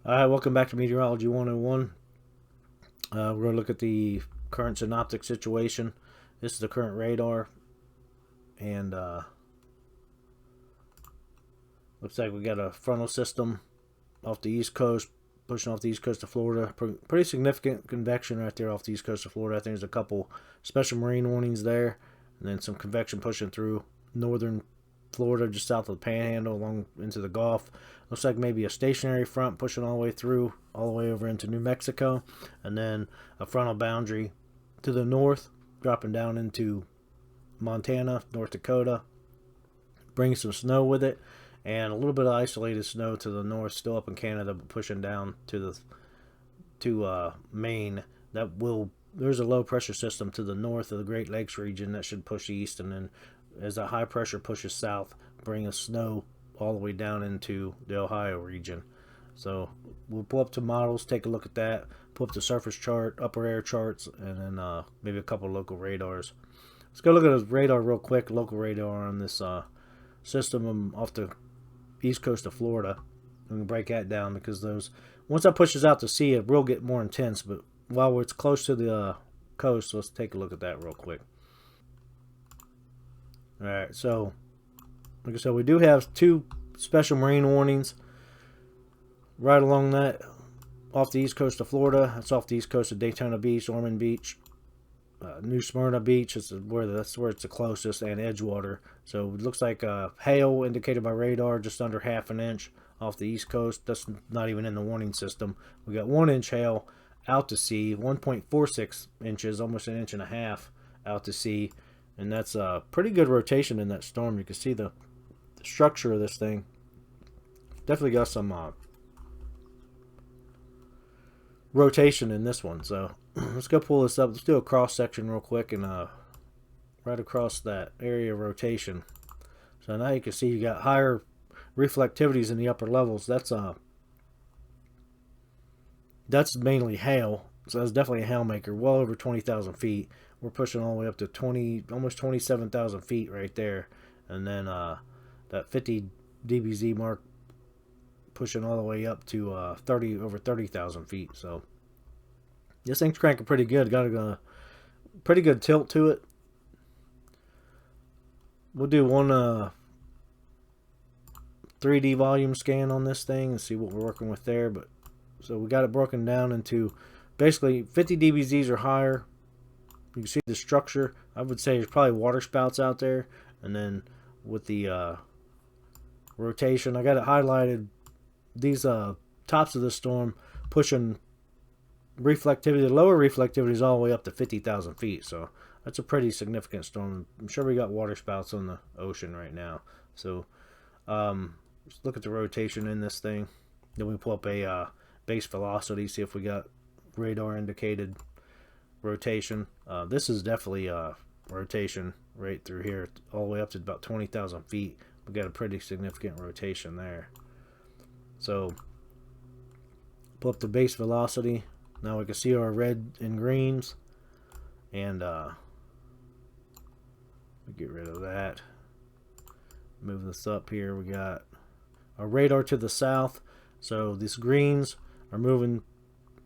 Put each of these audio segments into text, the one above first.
Alright, welcome back to Meteorology 101. We're going to look at the current synoptic situation. This is the current radar, and looks like we got a frontal system off the east coast, pushing off the east coast of Florida. Pretty significant convection right there off the east coast of Florida. I think there's a couple special marine warnings there, and then some convection pushing through northern Florida, just south of the Panhandle, along into the Gulf. Looks like maybe a stationary front pushing all the way through, all the way over into New Mexico, and then a frontal boundary to the north, dropping down into Montana, North Dakota, bringing some snow with it, and a little bit of isolated snow to the north, still up in Canada, but pushing down to Maine. That will There's a low pressure system to the north of the Great Lakes region that should push east, and then as the high pressure pushes south, bring us snow all the way down into the Ohio region. So we'll pull up to models, take a look at that, pull up the surface chart, upper air charts, and then maybe a couple local radars. Let's go look at the radar real quick, local radar on this system off the east coast of Florida. We can break that down because once that pushes out to sea, it will get more intense. But while it's close to the coast, let's take a look at that real quick. All right, so like I said, we do have two special marine warnings right along that off the east coast of Florida. It's off the east coast of Daytona Beach, Ormond Beach, New Smyrna Beach. That's where it's the closest, and Edgewater. So it looks like hail indicated by radar, just under half an inch off the east coast. That's not even in the warning system. We got 1 inch hail out to sea, 1.46 inches, almost an inch and a half out to sea, and that's a pretty good rotation in that storm. You can see the structure of this thing. Definitely got some rotation in this one. So let's go pull this up. Let's do a cross section real quick and right across that area of rotation. So now you can see you got higher reflectivities in the upper levels. That's mainly hail. So that's definitely a hail maker. Well over 20,000 feet. We're pushing all the way up to almost 27,000 feet right there, and then that 50 dBz mark pushing all the way up to over 30,000 feet. So this thing's cranking pretty good. Got a pretty good tilt to it. We'll do one 3D volume scan on this thing and see what we're working with there. But so we got it broken down into basically 50 dBz's or higher. You can see the structure. I would say there's probably water spouts out there, and then with the rotation, I got it highlighted. These tops of the storm pushing reflectivity. The lower reflectivity is all the way up to 50,000 feet. So that's a pretty significant storm. I'm sure we got water spouts on the ocean right now. So let's look at the rotation in this thing. Then we pull up a base velocity, see if we got radar indicated rotation. This is definitely rotation right through here, all the way up to about 20,000 feet. We got a pretty significant rotation there. So pull up the base velocity. Now we can see our red and greens, and get rid of that. Move this up here. We got our radar to the south. So these greens are moving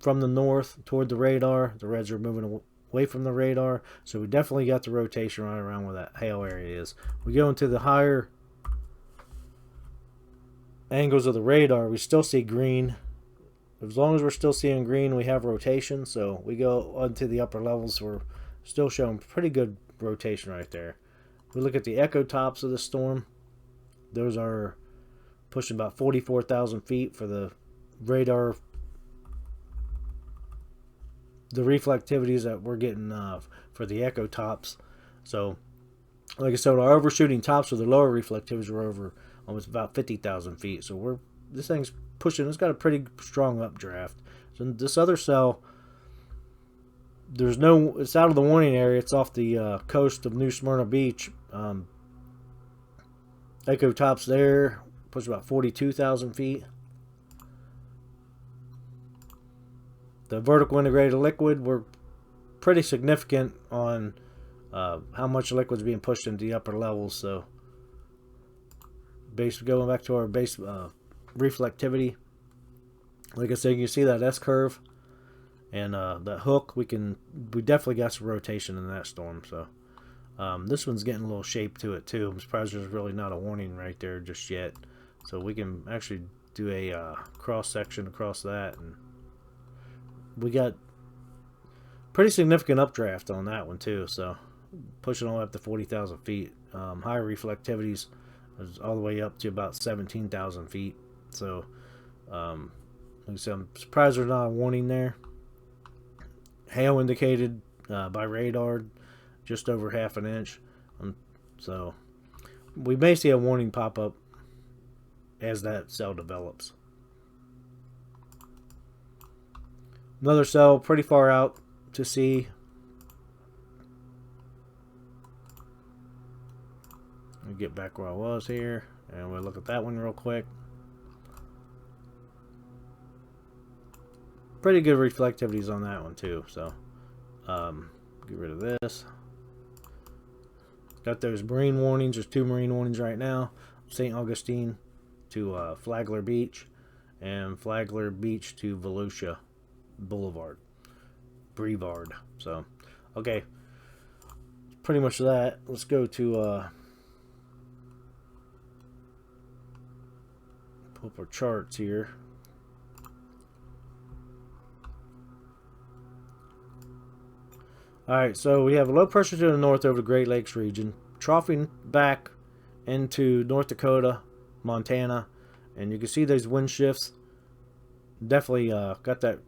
from the north toward the radar. The reds are moving away from the radar. So we definitely got the rotation right around where that hail area is. We go into the higher angles of the radar. We still see green. As long as we're still seeing green, we have rotation. So we go onto the upper levels. We're still showing pretty good rotation right there. We look at the echo tops of the storm. Those are pushing about 44,000 feet for the radar. The reflectivities that we're getting for the echo tops. So, like I said, our overshooting tops with the lower reflectivities were over almost about 50,000 feet. So this thing's pushing. It's got a pretty strong updraft. So this other cell, it's out of the warning area. It's off the coast of New Smyrna Beach. Echo tops there push about 42,000 feet. The vertical integrated liquid were pretty significant on how much liquid's being pushed into the upper levels. So going back to our base reflectivity, Like I said, you can see that S curve and that hook. We definitely got some rotation in that storm. So this one's getting a little shape to it too. I'm surprised there's really not a warning right there just yet. So we can actually do a cross section across that, and we got pretty significant updraft on that one too. So pushing all the way up to 40,000 feet. Higher reflectivities is all the way up to about 17,000 feet. So like I said, I'm surprised there's not a warning there. Hail indicated by radar, just over half an inch. So we may see a warning pop up as that cell develops. Another cell pretty far out to see. Let me get back where I was here, and we'll look at that one real quick. Pretty good reflectivities on that one too. So get rid of this. Got those marine warnings. There's 2 marine warnings right now. St. Augustine to Flagler Beach, and Flagler Beach to Volusia Boulevard. Brevard. So, okay. Pretty much that. Let's go to pull up our charts here. Alright, so we have a low pressure to the north over the Great Lakes region, troughing back into North Dakota, Montana, and you can see those wind shifts. Definitely got that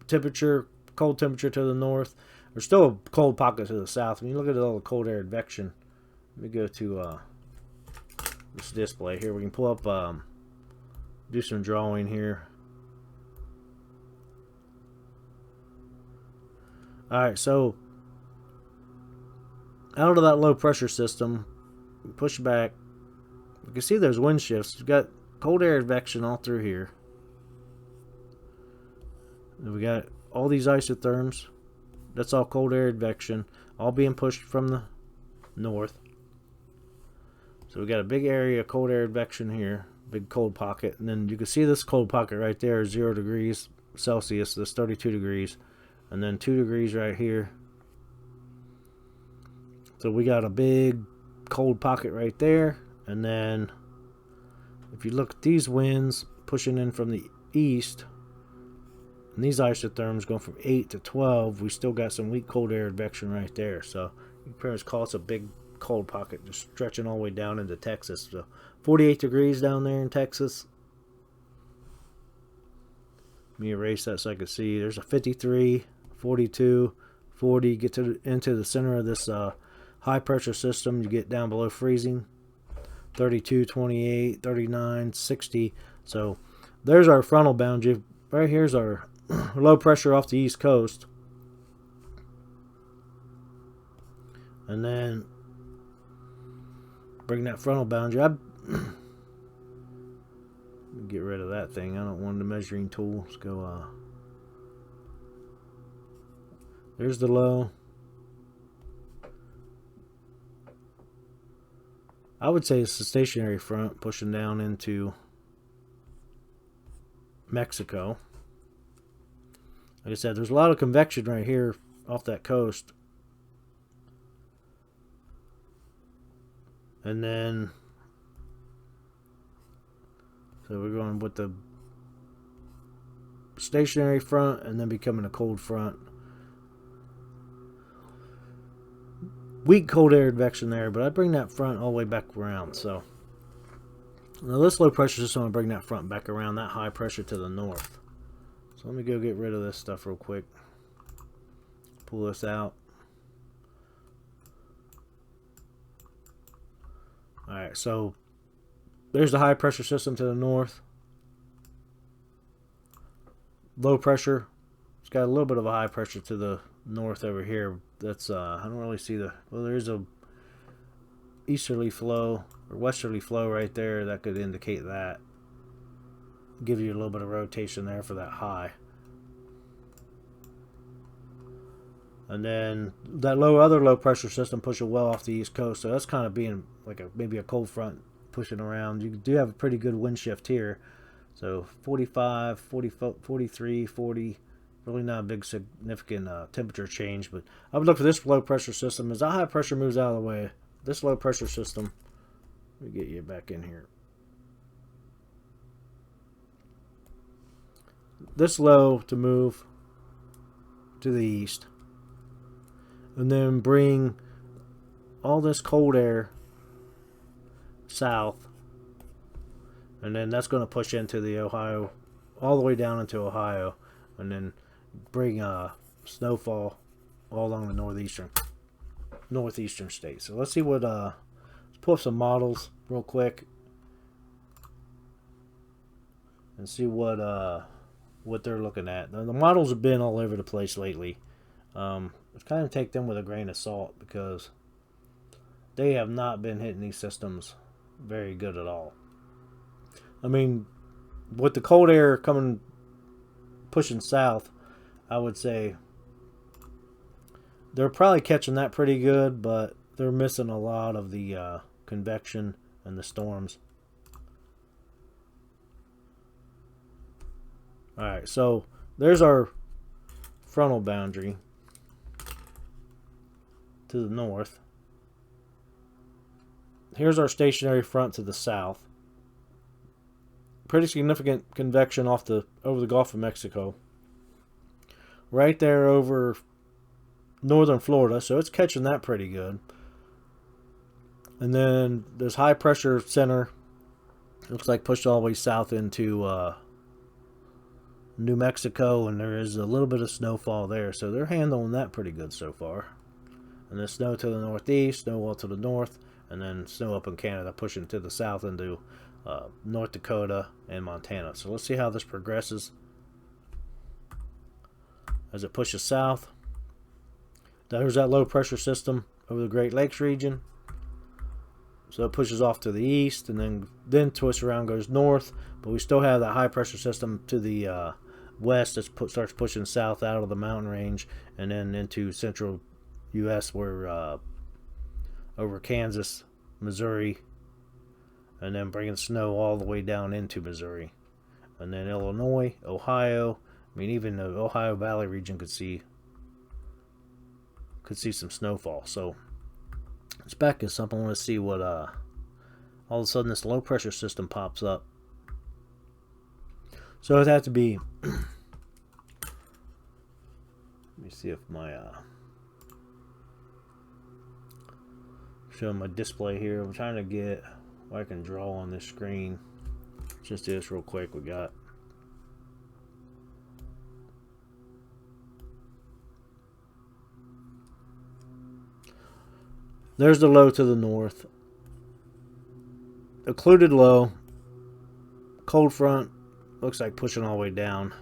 temperature, cold temperature to the north. There's still a cold pocket to the south. When you look at all the cold air advection, let me go to this display here. We can pull up, do some drawing here. Alright, so out of that low pressure system, push back. You can see those wind shifts. We've got cold air advection all through here. And we got all these isotherms. That's all cold air advection, all being pushed from the north. So we got a big area of cold air advection here, big cold pocket, and then you can see this cold pocket right there is 0 degrees Celsius. That's 32 degrees. And then 2 degrees right here. So we got a big cold pocket right there. And then if you look at these winds pushing in from the east, and these isotherms going from 8 to 12, we still got some weak cold air advection right there. So you can pretty much call it a big cold pocket just stretching all the way down into Texas. So 48 degrees down there in Texas. Let me erase that so I can see. There's a 53, 42, 40. Get into the center of this high pressure system, you get down below freezing. 32, 28, 39, 60. So there's our frontal boundary. Right here's our low pressure off the east coast. And then bring that frontal boundary. Get rid of that thing. I don't want the measuring tool. Let's go. There's the low. I would say it's the stationary front pushing down into Mexico. Like I said, there's a lot of convection right here off that coast. And then, so we're going with the stationary front and then becoming a cold front. Weak cold air advection there, but I bring that front all the way back around. So now this low pressure system, I'm going to bring that front back around, that high pressure to the north. So let me go get rid of this stuff real quick. Pull this out. Alright, so there's the high pressure system to the north. Low pressure. It's got a little bit of a high pressure to the north over here. That's I don't really see the, well, there's a easterly flow or westerly flow right there that could indicate that. Give you a little bit of rotation there for that high. And then that other low pressure system pushing well off the east coast, so that's kind of being like maybe a cold front pushing around. You do have a pretty good wind shift here. So 45, 40, 43, 40. Really not a big significant temperature change, but I would look for this low pressure system. As the high pressure moves out of the way, this low pressure system, let me get you back in here. This low to move to the east, and then bring all this cold air south, and then that's going to push into the Ohio, all the way down into Ohio, and then bring snowfall all along the northeastern states. So let's see what let's pull up some models real quick and see what they're looking at. Now, the models have been all over the place lately. Let's kind of take them with a grain of salt, because they have not been hitting these systems very good at all. I mean, with the cold air pushing south, I would say they're probably catching that pretty good, but they're missing a lot of the convection and the storms. Alright, so there's our frontal boundary to the north. Here's our stationary front to the south. Pretty significant convection over the Gulf of Mexico. Right there over northern Florida, so it's catching that pretty good. And then this high pressure center looks like pushed all the way south into New Mexico, and there is a little bit of snowfall there, so they're handling that pretty good so far. And then snow to the northeast, snow all to the north, and then snow up in Canada pushing to the south into North Dakota and Montana. So let's see how this progresses as it pushes south. There's that low pressure system over the Great Lakes region. So it pushes off to the east, and then twists around, goes north. But we still have that high pressure system to the west that starts pushing south out of the mountain range, and then into central U.S. where over Kansas, Missouri, and then bringing snow all the way down into Missouri, and then Illinois, Ohio. I mean, even the Ohio Valley region could see some snowfall. So it's back as something. I want to see what all of a sudden this low pressure system pops up. So it'd have to be let me see if my showing my display here. I'm trying to get what I can draw on this screen. Just do this real quick. We got there's the low to the north. Occluded low. Cold front looks like pushing all the way down.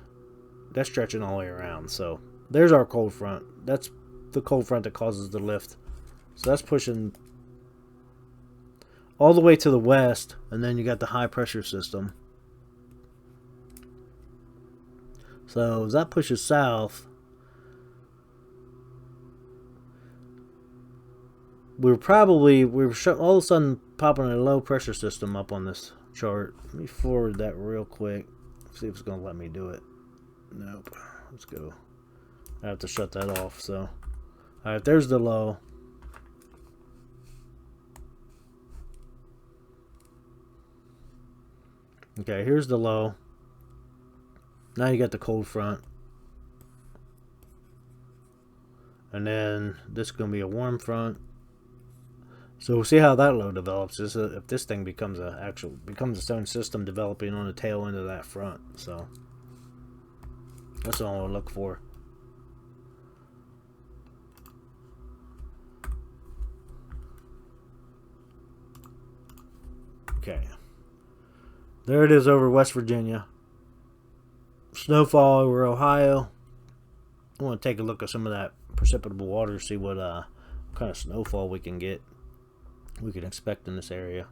That's stretching all the way around. So there's our cold front. That's the cold front that causes the lift. So that's pushing all the way to the west, and then you got the high pressure system. So as that pushes south, we were all of a sudden popping a low pressure system up on this chart. Let me forward that real quick. See if it's going to let me do it. Nope. Let's go. I have to shut that off. So, alright, there's the low. Okay, here's the low. Now you got the cold front. And then this is going to be a warm front. So we'll see how that low develops. If this thing becomes its own system developing on the tail end of that front. So that's all I'll look for. Okay. There it is over West Virginia. Snowfall over Ohio. I want to take a look at some of that precipitable water, see what kind of snowfall we can expect in this area.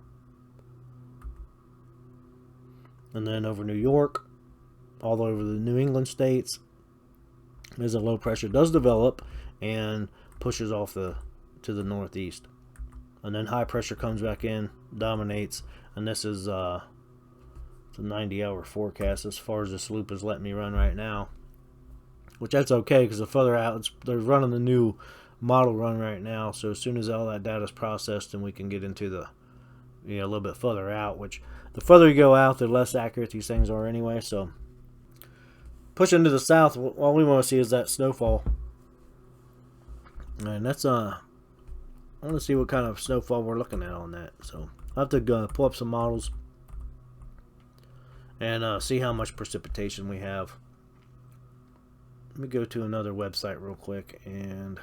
And then over New York, all over the New England states, as a low pressure does develop and pushes off to the northeast. And then high pressure comes back in, dominates, and this is It's a 90-hour forecast as far as this loop is letting me run right now. Which that's okay, because the further out, they're running the new model run right now. So as soon as all that data is processed, then we can get into the, a little bit further out. Which the further you go out, the less accurate these things are anyway. So pushing to the south, all we want to see is that snowfall, and that's I want to see what kind of snowfall we're looking at on that. So I'll have to pull up some models and see how much precipitation we have. Let me go to another website real quick and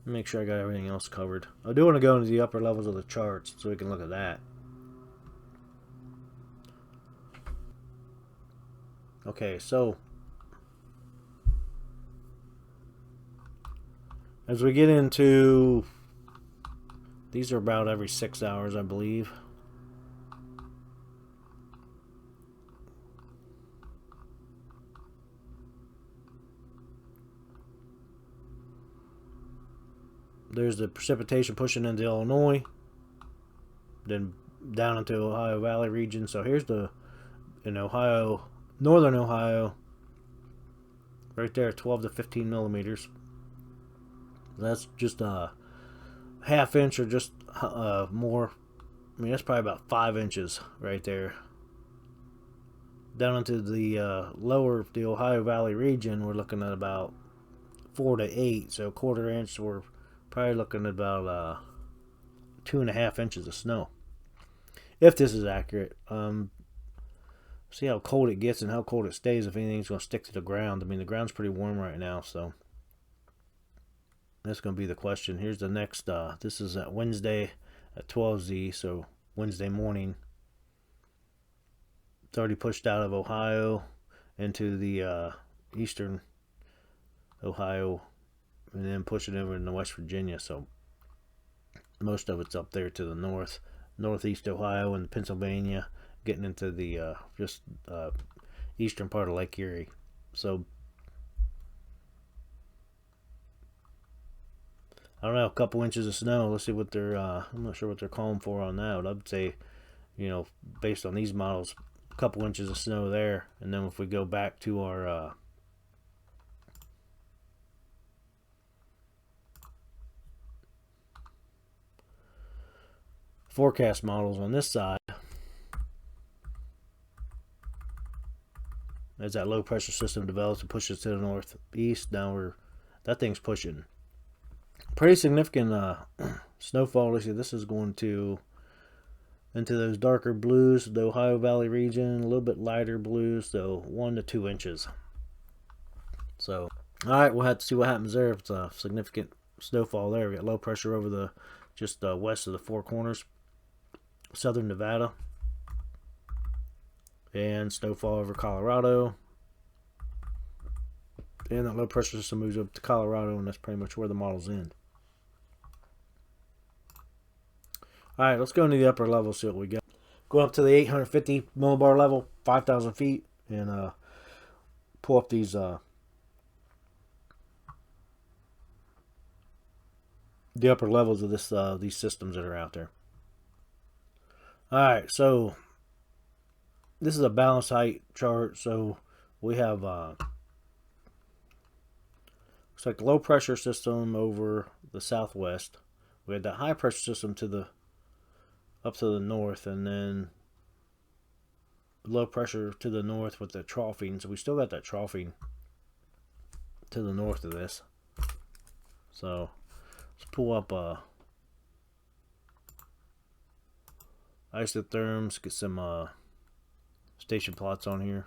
make sure I got everything else covered. I do want to go into the upper levels of the charts so we can look at that. Okay, so as we get into, these are about every 6 hours, I believe. There's the precipitation pushing into Illinois, then down into Ohio Valley region. So here's the, in Ohio, northern Ohio, right there, 12 to 15 millimeters. That's just a half inch or just more. I mean, that's probably about 5 inches right there. Down into the lower, the Ohio Valley region, we're looking at about 4 to 8. So a quarter inch, we're probably looking at about 2.5 inches of snow. If this is accurate. See how cold it gets and how cold it stays. If anything's going to stick to the ground. I mean, the ground's pretty warm right now, so that's going to be the question. Here's the next. This is at Wednesday at 12Z, so Wednesday morning. It's already pushed out of Ohio into the eastern Ohio, and then pushing over into West Virginia. So most of it's up there to the north, northeast Ohio and Pennsylvania, getting into the eastern part of Lake Erie. So I don't know, a couple inches of snow. Let's see what they're. I'm not sure what they're calling for on that. I'd say, based on these models, a couple inches of snow there, and then if we go back to our forecast models on this side, as that low pressure system develops and pushes to the northeast, now that thing's pushing pretty significant snowfall. This is going to into those darker blues, the Ohio Valley region, a little bit lighter blues, so 1 to 2 inches. So, all right, we'll have to see what happens there. If it's a significant snowfall there, we got low pressure over the just west of the Four Corners, southern Nevada, and snowfall over Colorado. And that low pressure system moves up to Colorado, and that's pretty much where the models end. Alright, let's go into the upper level, see what we got. Go up to the 850 millibar level, 5,000 feet, and pull up these the upper levels of these systems that are out there. Alright, so this is a balance height chart. So we have looks like the low pressure system over the southwest. We had that high pressure system up to the north, and then low pressure to the north with the troughing. So we still got that troughing to the north of this. So let's pull up isotherms, get some station plots on here.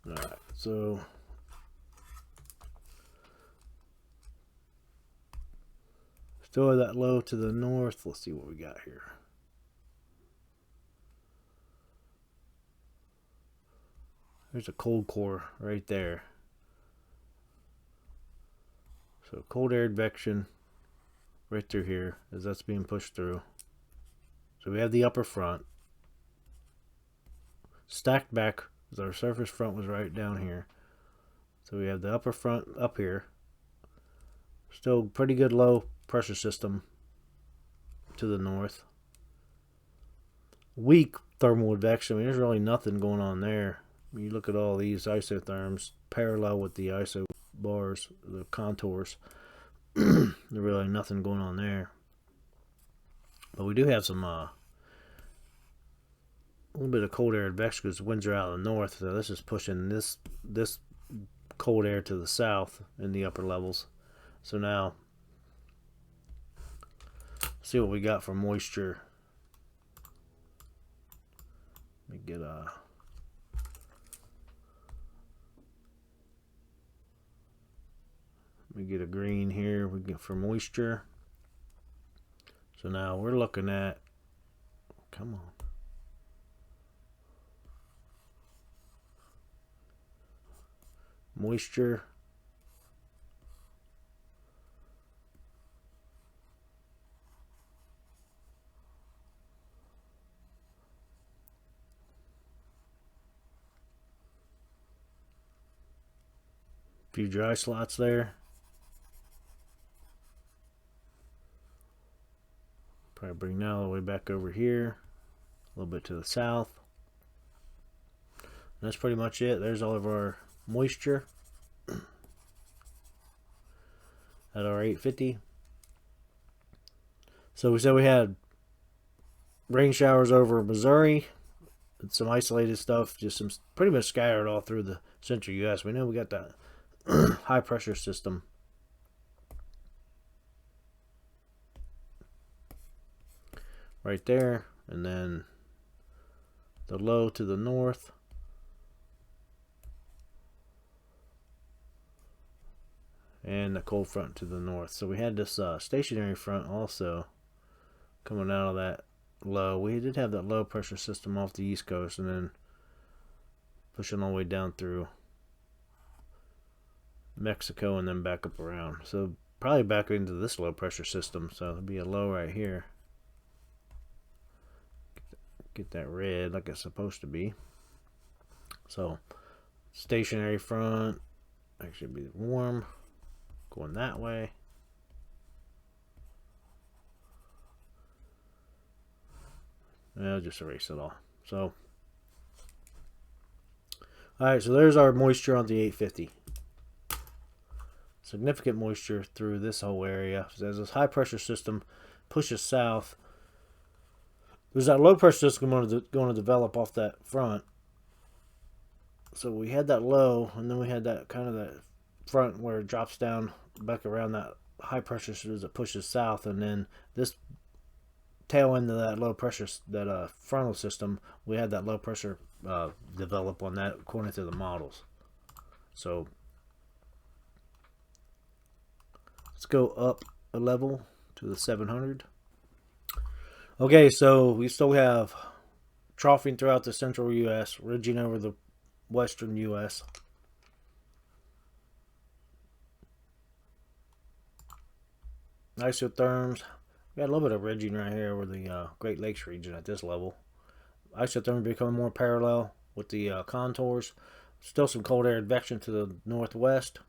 Alright, so still that low to the north. Let's see what we got here. There's a cold core right there. So cold air advection right through here as that's being pushed through. So we have the upper front. Stacked back, as our surface front was right down here. So we have the upper front up here. Still pretty good low pressure system to the north. Weak thermal advection. I mean, there's really nothing going on there. When you look at all these isotherms parallel with the iso bars, the contours, there's really nothing going on there. But we do have some a little bit of cold air advection because winds are out of the north. So this is pushing this cold air to the south in the upper levels. So now, see what we got for moisture. Let me get a green here. We get for moisture. So now we're looking at, come on, moisture. Few dry slots there. Probably bring that all the way back over here, a little bit to the south. And that's pretty much it. There's all of our moisture at our 850. So we said we had rain showers over Missouri, and some isolated stuff, just some pretty much scattered all through the central U.S. We know we got that high pressure system right there, and then the low to the north, and the cold front to the north. So we had this stationary front also coming out of that low. We did have that low pressure system off the east coast, and then pushing all the way down through Mexico and then back up around. So probably back into this low pressure system. So it'll be a low right here. Get that red like it's supposed to be. So stationary front actually be warm going that way. I'll just erase it all. So alright, so there's our moisture on the 850. Significant moisture through this whole area. So as this high pressure system pushes south, there's that low pressure system going to develop off that front. So we had that low, and then we had that kind of that front where it drops down back around that high pressure system that pushes south, and then this tail end of that low pressure, that frontal system, we had that low pressure develop on that according to the models. So let's go up a level to the 700. Okay, so we still have troughing throughout the central U.S., ridging over the western U.S. Isotherms. We got a little bit of ridging right here over the Great Lakes region at this level. Isotherms becoming more parallel with the contours. Still some cold air advection to the northwest.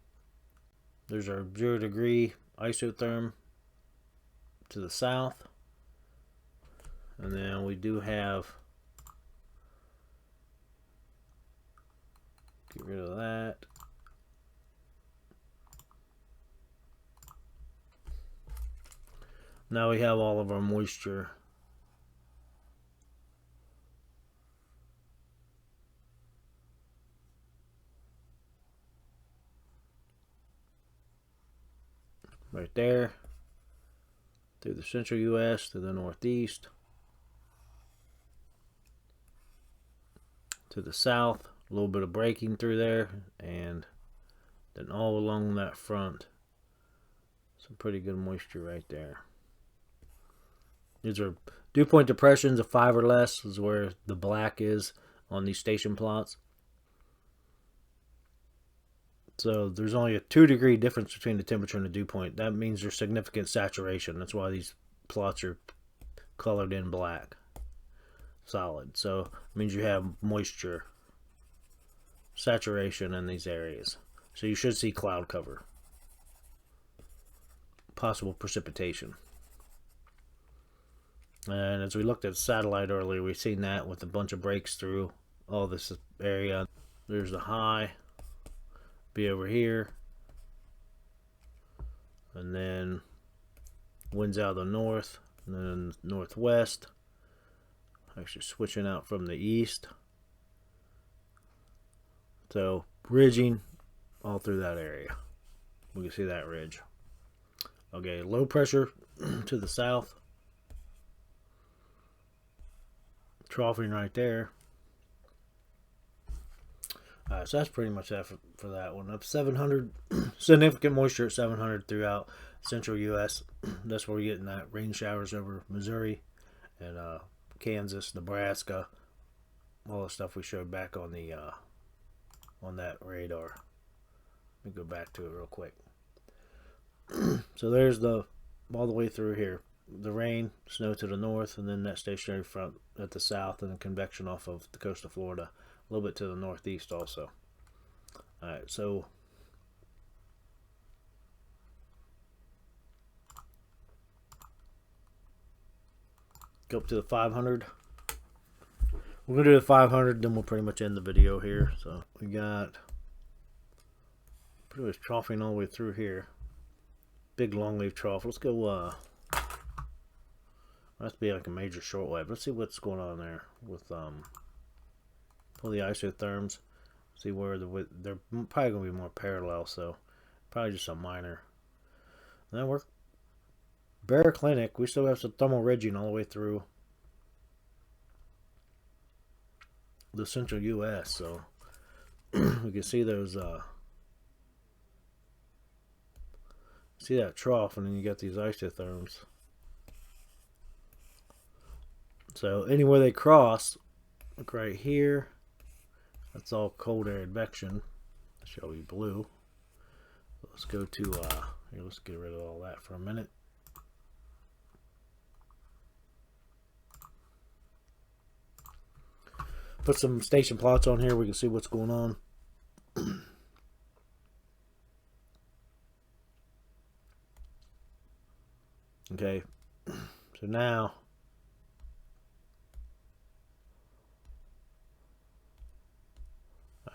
There's our 0 degree isotherm to the south. And then we do have, get rid of that. Now we have all of our moisture. Right there. Through the central U.S. to the northeast. To the south. A little bit of breaking through there. And then all along that front. Some pretty good moisture right there. These are dew point depressions of 5 or less. This is where the black is on these station plots. So there's only a 2 degree difference between the temperature and the dew point. That means there's significant saturation. That's why these plots are colored in black. Solid. So it means you have moisture, saturation in these areas. So you should see cloud cover. Possible precipitation. And as we looked at satellite earlier, we've seen that with a bunch of breaks through all this area. There's the high. Be over here. And then winds out of the north. And then northwest. Actually switching out from the east. So ridging all through that area. We can see that ridge. Okay, low pressure to the south. Troughing right there. Alright, so that's pretty much that for that one. Up 700, significant moisture at 700 throughout central U.S. That's where we're getting that rain showers over Missouri and Kansas, Nebraska, all the stuff we showed back on the on that radar. Let me go back to it real quick. So there's the all the way through here. The rain, snow to the north, and then that stationary front at the south, and then convection off of the coast of Florida, a little bit to the northeast also. Alright, so go up to the 500. We're going to do the 500, then we'll pretty much end the video here. So we got pretty much troughing all the way through here. Big longleaf trough. Let's go, must be like a major shortwave. Let's see what's going on there with, pull the isotherms. See where they're probably going to be more parallel, so probably just a minor. And then we're baroclinic. We still have some thermal ridging all the way through the central U.S., so we can see those see that trough, and then you got these isotherms. So anywhere they cross, look right here, that's all cold air advection. That shall be blue. Let's go to here, let's get rid of all that for a minute. Put some station plots on here. We can see what's going on. Okay, so now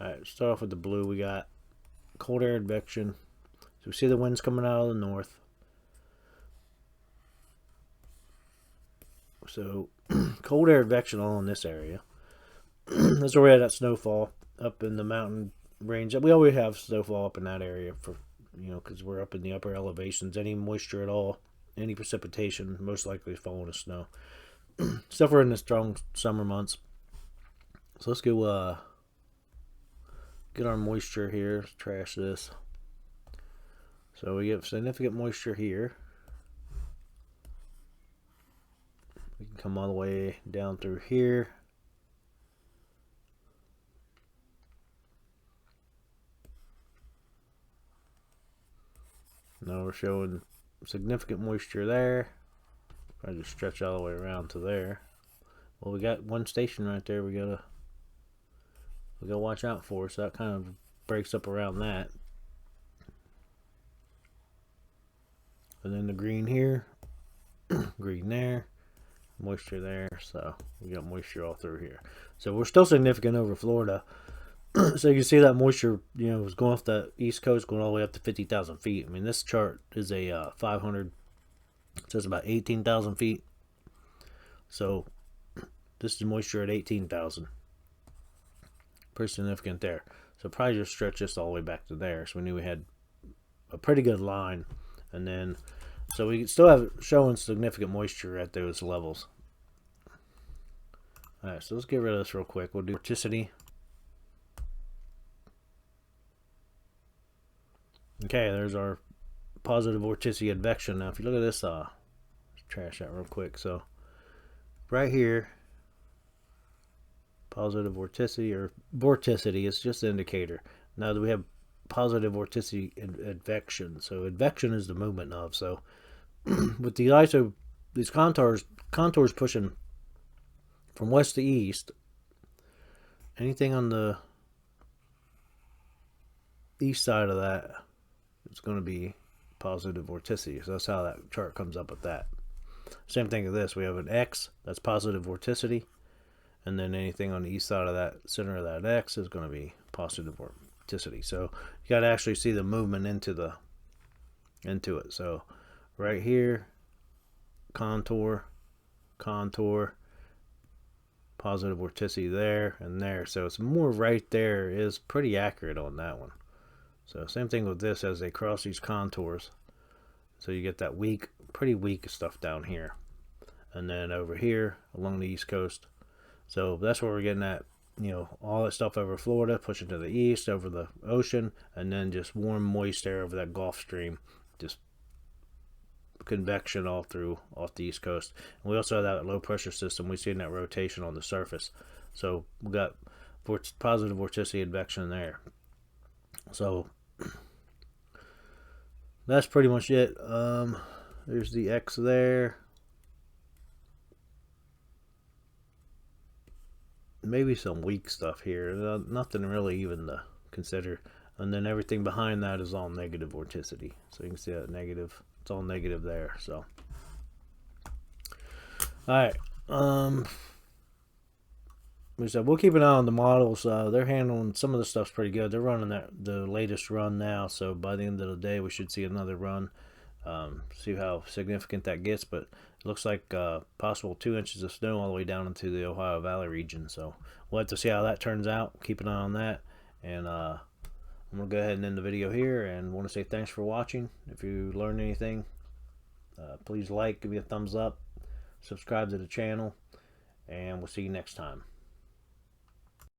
alright, start off with the blue. We got cold air advection. So we see the winds coming out of the north. So cold air advection all in this area. That's where we had that snowfall up in the mountain range. We always have snowfall up in that area for, you know, because we're up in the upper elevations. Any moisture at all, any precipitation, most likely is falling as snow. Except for in the strong summer months. So let's go get our moisture here. Let's trash this. So we get significant moisture here. We can come all the way down through here. Now we're showing significant moisture there. I just stretch all the way around to there. Well, we got one station right there we gotta watch out for, so that kind of breaks up around that. And then the green here, green there, moisture there, so we got moisture all through here. So we're still significant over Florida. So you can see that moisture, you know, was going off the east coast, going all the way up to 50,000 feet. I mean, this chart is a 500, it says about 18,000 feet. So this is moisture at 18,000. Pretty significant there. So probably just stretch this all the way back to there. So we knew we had a pretty good line. And then, so we still have showing significant moisture at those levels. Alright, so let's get rid of this real quick. We'll do vorticity. Okay, there's our positive vorticity advection. Now, if you look at this, let's trash that real quick. So, right here, positive vorticity or vorticity is just an indicator. Now that we have positive vorticity advection, so advection is the movement of. So, with these contours pushing from west to east, anything on the east side of that is going to be positive vorticity. So that's how that chart comes up with that. Same thing with this. We have an X, that's positive vorticity. And then anything on the east side of that center of that X is going to be positive vorticity. So you got to actually see the movement into it. So right here, contour, contour, positive vorticity there and there. So it's more right there is pretty accurate on that one. So same thing with this as they cross these contours. So you get that weak, pretty weak stuff down here. And then over here along the east coast. So that's where we're getting at, you know, all that stuff over Florida, pushing to the east, over the ocean, and then just warm, moist air over that Gulf Stream. Just convection all through off the east coast. And we also have that low pressure system. We see that rotation on the surface. So we got positive vorticity advection there. So that's pretty much it. There's the X there. Maybe some weak stuff here. Nothing really even to consider. And then everything behind that is all negative vorticity. So you can see that negative. It's all negative there. So, all right. We said we'll keep an eye on the models. They're handling some of the stuff's pretty good. They're running the latest run now. So by the end of the day, we should see another run. See how significant that gets, but it looks like possible 2 inches of snow all the way down into the Ohio Valley region. So we'll have to see how that turns out. Keep an eye on that. And I'm going to go ahead and end the video here, and want to say thanks for watching. If you learned anything, please like, give me a thumbs up, subscribe to the channel, and we'll see you next time.